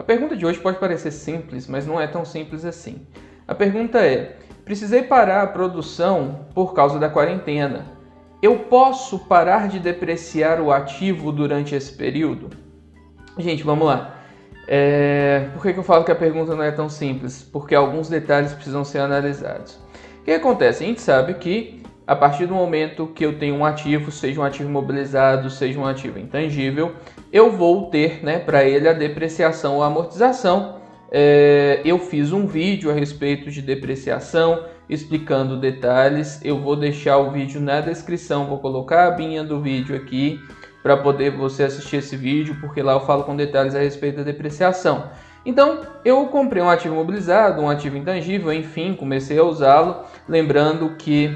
A pergunta de hoje pode parecer simples, mas não é tão simples assim. A pergunta é: precisei parar a produção por causa da quarentena. Eu posso parar de depreciar o ativo durante esse período? Gente, vamos lá. Por que eu falo que a pergunta não é tão simples? Porque alguns detalhes precisam ser analisados. O que acontece? A gente sabe que a partir do momento que eu tenho um ativo, seja um ativo imobilizado, seja um ativo intangível, eu vou ter, para ele a depreciação ou amortização. Eu fiz um vídeo a respeito de depreciação, explicando detalhes. Eu vou deixar o vídeo na descrição, vou colocar a abinha do vídeo aqui para poder você assistir esse vídeo, porque lá eu falo com detalhes a respeito da depreciação. Então, eu comprei um ativo imobilizado, um ativo intangível, enfim, comecei a usá-lo, lembrando que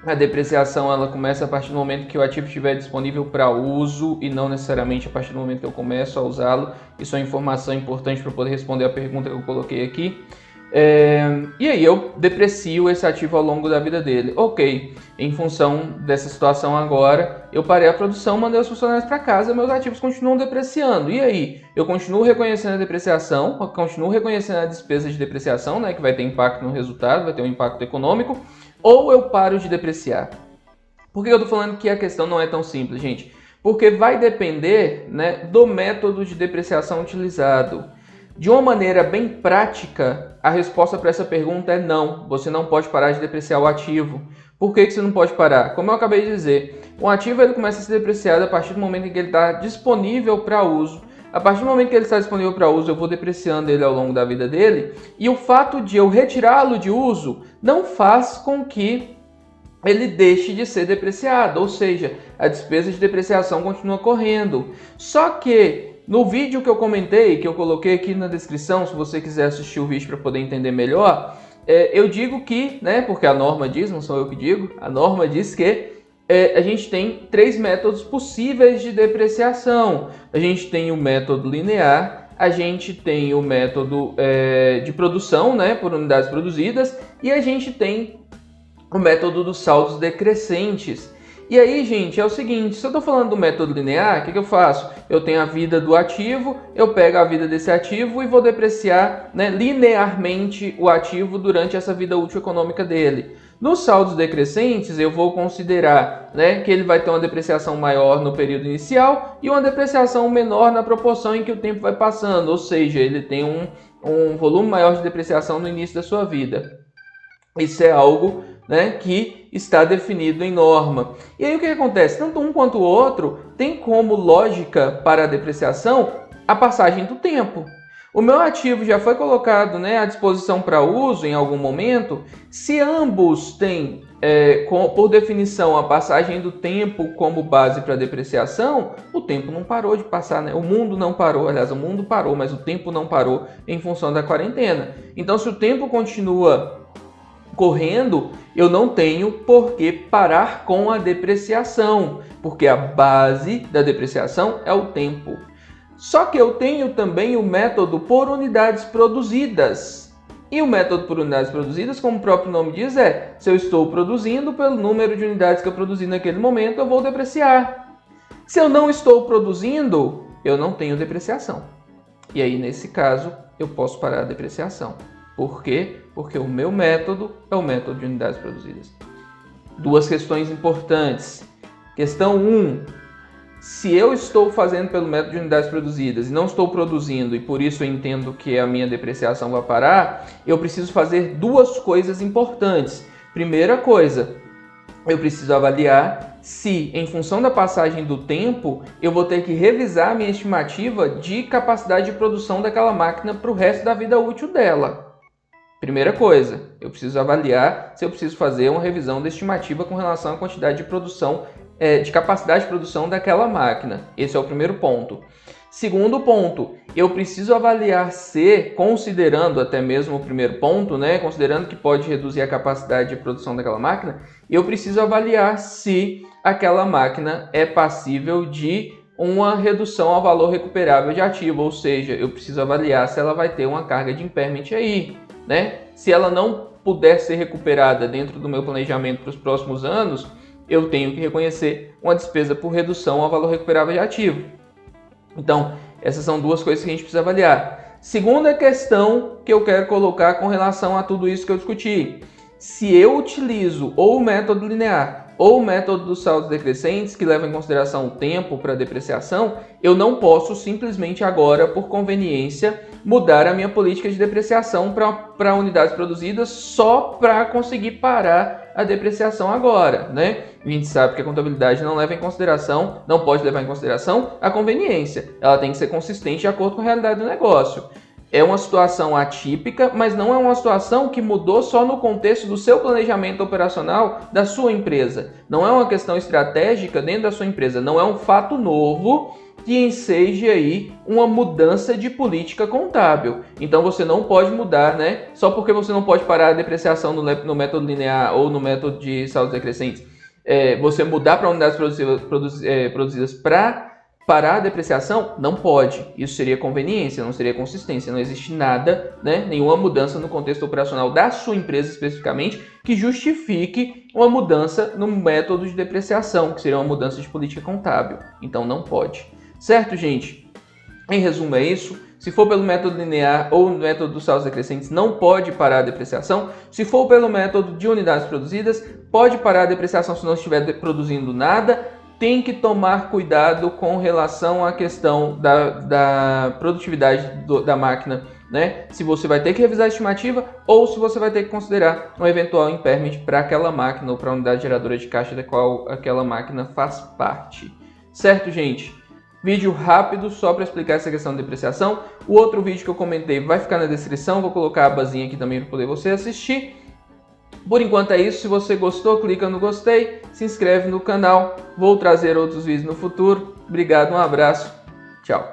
a depreciação ela começa a partir do momento que o ativo estiver disponível para uso e não necessariamente a partir do momento que eu começo a usá-lo. Isso é uma informação importante para poder responder a pergunta que eu coloquei aqui. E aí eu deprecio esse ativo ao longo da vida dele. Ok, em função dessa situação agora, eu parei a produção, mandei os funcionários para casa, meus ativos continuam depreciando. E aí? Eu continuo reconhecendo a depreciação, continuo reconhecendo a despesa de depreciação, que vai ter impacto no resultado, vai ter um impacto econômico, ou eu paro de depreciar? Por que eu estou falando que a questão não é tão simples, gente? Porque vai depender, do método de depreciação utilizado. De uma maneira bem prática, a resposta para essa pergunta é não. Você não pode parar de depreciar o ativo. Por que você não pode parar? Como eu acabei de dizer, o ativo ele começa a ser depreciado a partir do momento em que ele está disponível para uso. A partir do momento que ele está disponível para uso, eu vou depreciando ele ao longo da vida dele. E o fato de eu retirá-lo de uso não faz com que ele deixe de ser depreciado. Ou seja, a despesa de depreciação continua correndo. Só que no vídeo que eu comentei, que eu coloquei aqui na descrição, se você quiser assistir o vídeo para poder entender melhor, eu digo que, porque a norma diz, não sou eu que digo, a norma diz que a gente tem 3 métodos possíveis de depreciação. A gente tem o método linear, a gente tem o método de produção, por unidades produzidas, e a gente tem o método dos saldos decrescentes. E aí, gente, é o seguinte, se eu estou falando do método linear, o que eu faço? Eu tenho a vida do ativo, eu pego a vida desse ativo e vou depreciar linearmente o ativo durante essa vida útil econômica dele. Nos saldos decrescentes, eu vou considerar que ele vai ter uma depreciação maior no período inicial e uma depreciação menor na proporção em que o tempo vai passando, ou seja, ele tem um volume maior de depreciação no início da sua vida. Isso é algo que está definido em norma. E aí o que acontece? Tanto um quanto o outro tem como lógica para a depreciação a passagem do tempo. O meu ativo já foi colocado à disposição para uso em algum momento. Se ambos têm, por definição, a passagem do tempo como base para a depreciação, o tempo não parou de passar, O mundo não parou, aliás, o mundo parou, mas o tempo não parou em função da quarentena. Então, se o tempo continua correndo, eu não tenho por que parar com a depreciação, porque a base da depreciação é o tempo. Só que eu tenho também o método por unidades produzidas. E o método por unidades produzidas, como o próprio nome diz, se eu estou produzindo, pelo número de unidades que eu produzi naquele momento, eu vou depreciar. Se eu não estou produzindo, eu não tenho depreciação. E aí, nesse caso, eu posso parar a depreciação. Por quê? Porque o meu método é o método de unidades produzidas. 2 questões importantes. Questão 1. Se eu estou fazendo pelo método de unidades produzidas e não estou produzindo, e por isso eu entendo que a minha depreciação vai parar, eu preciso fazer 2 coisas importantes. Primeira coisa, eu preciso avaliar se, em função da passagem do tempo, eu vou ter que revisar a minha estimativa de capacidade de produção daquela máquina para o resto da vida útil dela. Primeira coisa, eu preciso avaliar se eu preciso fazer uma revisão da estimativa com relação à quantidade de produção, de capacidade de produção daquela máquina. Esse é o primeiro ponto. Segundo ponto, eu preciso avaliar se, considerando até mesmo o primeiro ponto, considerando que pode reduzir a capacidade de produção daquela máquina, eu preciso avaliar se aquela máquina é passível de uma redução ao valor recuperável de ativo, ou seja, eu preciso avaliar se ela vai ter uma carga de impairment aí. Se ela não puder ser recuperada dentro do meu planejamento para os próximos anos, eu tenho que reconhecer uma despesa por redução ao valor recuperável de ativo. Então, Essas são duas coisas que a gente precisa avaliar. Segunda questão que eu quero colocar com relação a tudo isso que eu discuti. Se eu utilizo ou o método linear ou o método dos saldos decrescentes, que leva em consideração o tempo para depreciação, eu não posso simplesmente agora, por conveniência, mudar a minha política de depreciação para unidades produzidas só para conseguir parar a depreciação agora, né? A gente sabe que a contabilidade não leva em consideração, não pode levar em consideração a conveniência. Ela tem que ser consistente de acordo com a realidade do negócio. É uma situação atípica, mas não é uma situação que mudou só no contexto do seu planejamento operacional da sua empresa. Não é uma questão estratégica dentro da sua empresa, não é um fato novo que enseje aí uma mudança de política contábil. Então você não pode mudar, né? Só porque você não pode parar a depreciação no método linear ou no método de saldos decrescentes, você mudar para unidades produzidas para parar a depreciação? Não pode. Isso seria conveniência, não seria consistência. Não existe nada, né, nenhuma mudança no contexto operacional da sua empresa especificamente que justifique uma mudança no método de depreciação, que seria uma mudança de política contábil. Então não pode. Certo, gente? Em resumo, é isso. Se for pelo método linear ou no método dos saldos decrescentes, não pode parar a depreciação. Se for pelo método de unidades produzidas, pode parar a depreciação se não estiver produzindo nada. Tem que tomar cuidado com relação à questão da produtividade da máquina, né? Se você vai ter que revisar a estimativa ou se você vai ter que considerar um eventual impairment para aquela máquina ou para a unidade geradora de caixa da qual aquela máquina faz parte. Certo, gente? Vídeo rápido só para explicar essa questão de depreciação. O outro vídeo que eu comentei vai ficar na descrição, vou colocar a abazinha aqui também para poder você assistir. Por enquanto é isso. Se você gostou, clica no gostei, se inscreve no canal. Vou trazer outros vídeos no futuro. Obrigado, um abraço, tchau.